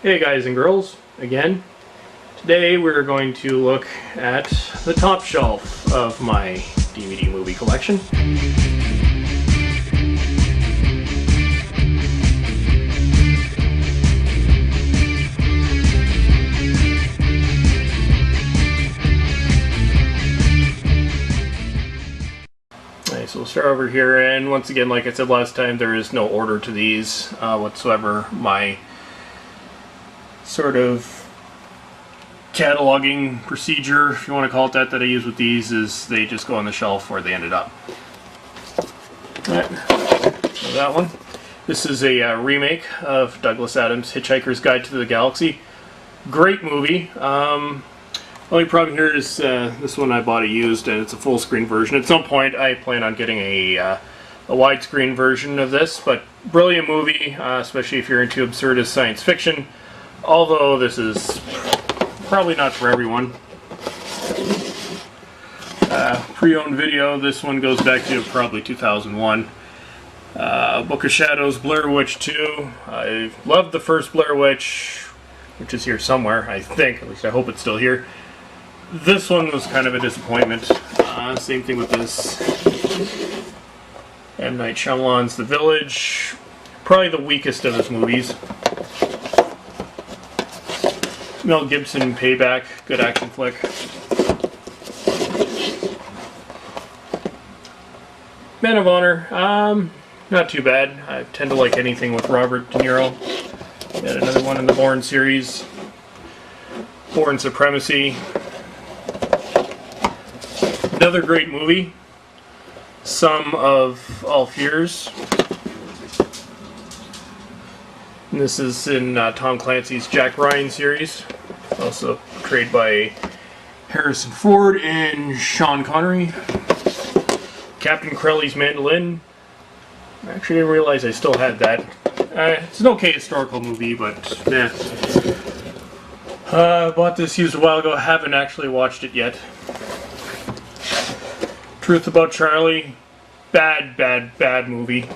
Hey guys and girls, again. Today we're going to look at the top shelf of my DVD movie collection. Alright, so we'll start over here, and once again, like I said last time, there is no order to these whatsoever. My sort of cataloging procedure, if you want to call it that I use with these, is they just go on the shelf where they ended up. Alright, so that one. This is a remake of Douglas Adams' Hitchhiker's Guide to the Galaxy. Great movie. Only problem here is this one I bought it used, and it's a full screen version. At some point I plan on getting a widescreen version of this, but brilliant movie, especially if you're into absurdist science fiction. Although this is probably not for everyone. Pre-owned video, this one goes back to probably 2001. Book of Shadows, Blair Witch 2. I loved the first Blair Witch, which is here somewhere, I think. At least I hope it's still here. This one was kind of a disappointment. Same thing with this. M. Night Shyamalan's The Village. Probably the weakest of his movies. Mel Gibson, Payback, good action flick. Man of Honor, not too bad. I tend to like anything with Robert De Niro. Got another one in the Bourne series. Bourne Supremacy. Another great movie. Sum of All Fears. And this is in Tom Clancy's Jack Ryan series. Also portrayed by Harrison Ford and Sean Connery. Captain Corelli's Mandolin. I actually didn't realize I still had that. It's an okay historical movie, but nah. Bought this used a while ago. Haven't actually watched it yet. Truth About Charlie. Bad movie.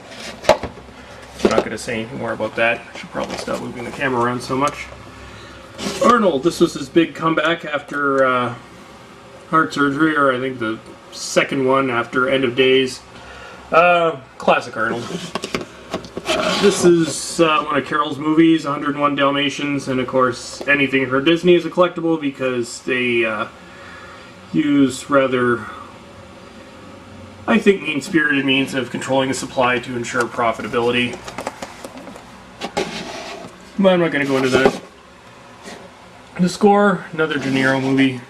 I'm not going to say anything more about that. I should probably stop moving the camera around so much. Arnold. This was his big comeback after heart surgery, or I think the second one after End of Days. Classic Arnold. This is one of Carol's movies, 101 Dalmatians, and of course anything for Disney is a collectible because they use rather, I think, mean-spirited means of controlling the supply to ensure profitability. But I'm not going to go into that. The Score, another De Niro movie.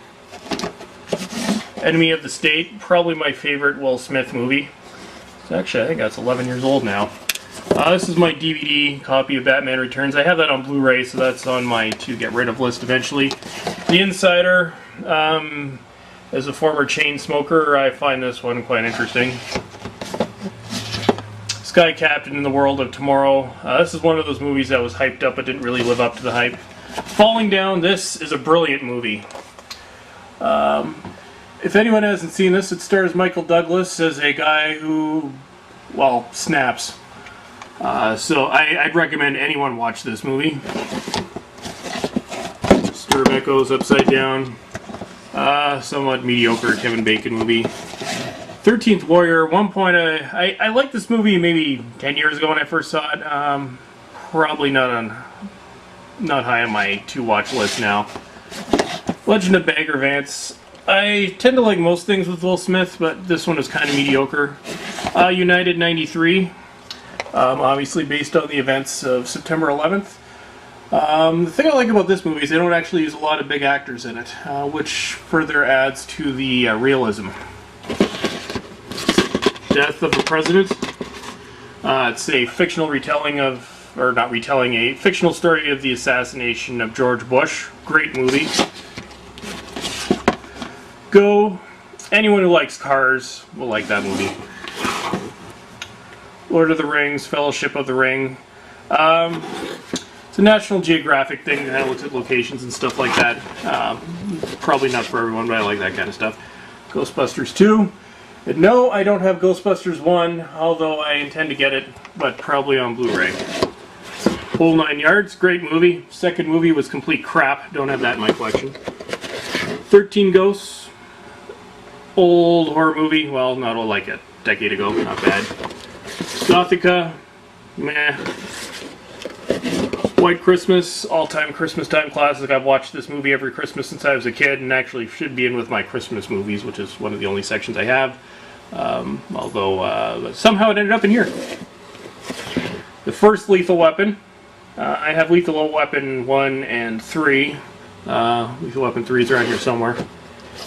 Enemy of the State, probably my favorite Will Smith movie. So actually, I think that's 11 years old now. This is my DVD copy of Batman Returns. I have that on Blu-ray, so that's on my to-get-rid-of list eventually. The Insider. As a former chain smoker, I find this one quite interesting. Sky Captain in the World of Tomorrow. This is one of those movies that was hyped up but didn't really live up to the hype. Falling Down. This is a brilliant movie. If anyone hasn't seen this, it stars Michael Douglas as a guy who, well, snaps. So I'd recommend anyone watch this movie. Stir of Echoes, Upside Down. Somewhat mediocre Kevin Bacon movie. 13th Warrior. One point, I liked this movie maybe 10 years ago when I first saw it. Probably not high on my to-watch list now. Legend of Bagger Vance. I tend to like most things with Will Smith, but this one is kind of mediocre. United 93. Obviously based on the events of September 11th. The thing I like about this movie is they don't actually use a lot of big actors in it, which further adds to the realism. Death of the President. It's a fictional retelling of, or not retelling, a fictional story of the assassination of George Bush. Great movie. Go. Anyone who likes cars will like that movie. Lord of the Rings, Fellowship of the Ring. It's a National Geographic thing that looks at locations and stuff like that. Probably not for everyone, but I like that kind of stuff. Ghostbusters 2. And no, I don't have Ghostbusters 1, although I intend to get it, but probably on Blu-ray. Whole 9 yards, great movie. Second movie was complete crap. Don't have that in my collection. 13 Ghosts, old horror movie. Well, not old, like a decade ago. Not bad. Gothica, meh. White Christmas, all-time Christmas time classic. I've watched this movie every Christmas since I was a kid, and actually should be in with my Christmas movies, which is one of the only sections I have. Although somehow it ended up in here. The first Lethal Weapon. I have Lethal Weapon 1 and 3. Lethal Weapon 3 is around here somewhere.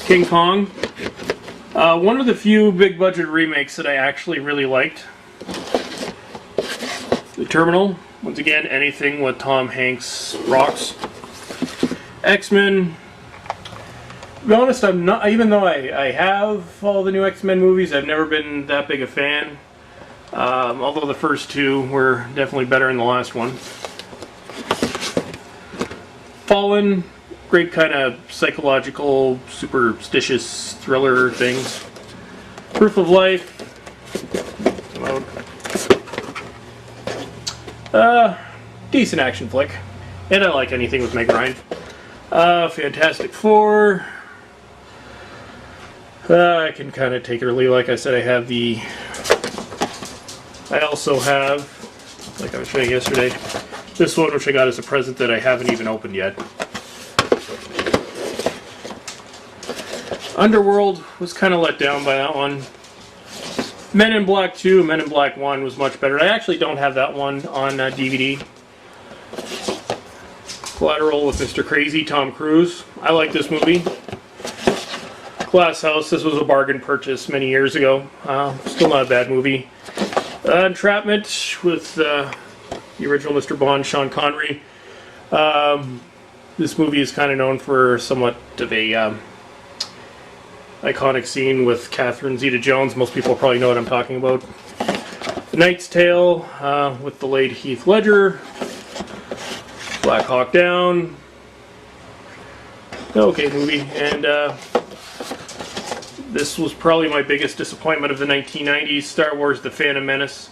King Kong. One of the few big budget remakes that I actually really liked. The Terminal. Once again, anything with Tom Hanks rocks. X-Men. To be honest, I'm not, even though I have all the new X-Men movies, I've never been that big a fan. Although the first two were definitely better than the last one. Fallen, great kind of psychological, superstitious thriller thing. Proof of Life. Decent action flick. And I like anything with Meg Ryan. Fantastic Four. I can kind of take it or leave. Like I said, I also have, like I was showing yesterday, this one which I got as a present that I haven't even opened yet. Underworld, was kind of let down by that one. Men in Black 2, Men in Black 1 was much better. I actually don't have that one on DVD. Collateral with Mr. Crazy, Tom Cruise. I like this movie. Glass House, this was a bargain purchase many years ago. Still not a bad movie. Entrapment with the original Mr. Bond, Sean Connery. This movie is kind of known for somewhat of a iconic scene with Catherine Zeta-Jones. Most people probably know what I'm talking about. The Knight's Tale with the late Heath Ledger. Black Hawk Down. Okay movie. And this was probably my biggest disappointment of the 1990s, Star Wars The Phantom Menace.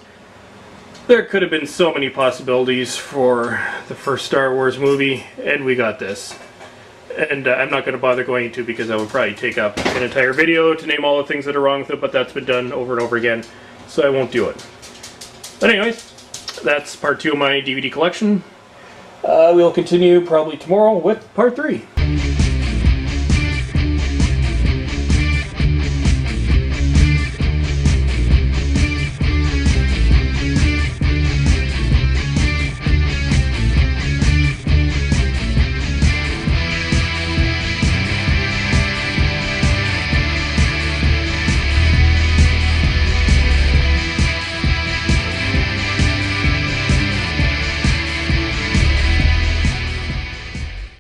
There could have been so many possibilities for the first Star Wars movie, and we got this. And I'm not going to bother going into because I would probably take up an entire video to name all the things that are wrong with it, but that's been done over and over again, so I won't do it. But anyways, that's part 2 of my DVD collection. We'll continue probably tomorrow with part 3.